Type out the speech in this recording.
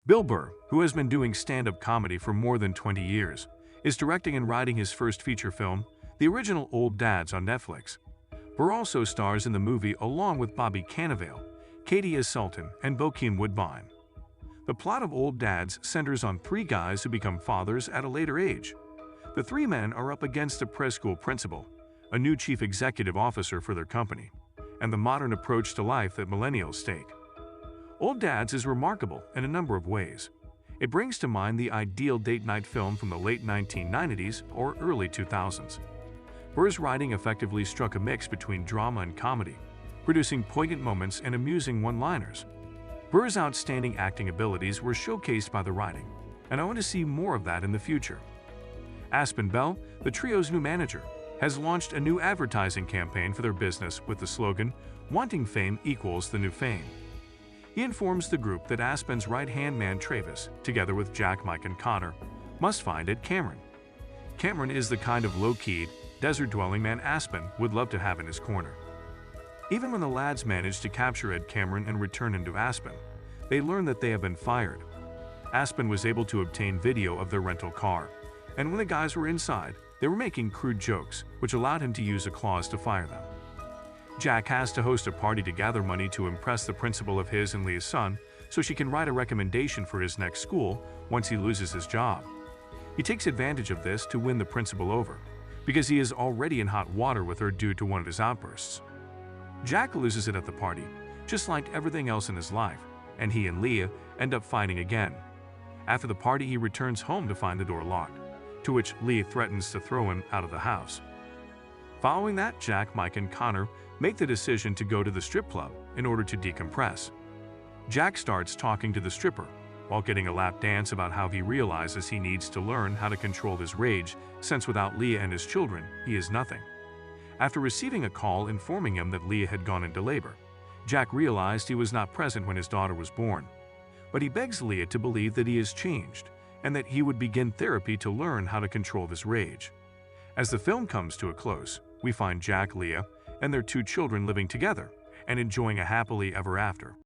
Bill Burr, who has been doing stand-up comedy for more than 20 years, is directing and writing his first feature film, the original Old Dads, on Netflix. Burr also stars in the movie along with Bobby Cannavale, Katie as Sultan, and Bokeem Woodbine. The plot of Old Dads centers on three guys who become fathers at a later age. The three men are up against a preschool principal, a new chief executive officer for their company, and the modern approach to life that millennials take. Old Dads is remarkable in a number of ways. It brings to mind the ideal date-night film from the late 1990s or early 2000s. Burr's writing effectively struck a mix between drama and comedy, producing poignant moments and amusing one-liners. Burr's outstanding acting abilities were showcased by the writing, and I want to see more of that in the future. Aspen Bell, the trio's new manager, has launched a new advertising campaign for their business with the slogan, "Wanting fame equals the new fame." He informs the group that Aspen's right-hand man Travis, together with Jack, Mike, and Connor, must find Ed Cameron. Cameron is the kind of low-keyed, desert-dwelling man Aspen would love to have in his corner. Even when the lads manage to capture Ed Cameron and return him to Aspen, they learn that they have been fired. Aspen was able to obtain video of their rental car, and when the guys were inside, they were making crude jokes, which allowed him to use a clause to fire them. Jack has to host a party to gather money to impress the principal of his and Leah's son so she can write a recommendation for his next school once he loses his job. He takes advantage of this to win the principal over, because he is already in hot water with her due to one of his outbursts. Jack loses it at the party, just like everything else in his life, and he and Leah end up fighting again. After the party, he returns home to find the door locked, to which Leah threatens to throw him out of the house. Following that, Jack, Mike, and Connor make the decision to go to the strip club in order to decompress. Jack starts talking to the stripper while getting a lap dance about how he realizes he needs to learn how to control his rage, since without Leah and his children, he is nothing. After receiving a call informing him that Leah had gone into labor, Jack realized he was not present when his daughter was born. But he begs Leah to believe that he has changed and that he would begin therapy to learn how to control this rage. As the film comes to a close, we find Jack, Leah, and their two children living together and enjoying a happily ever after.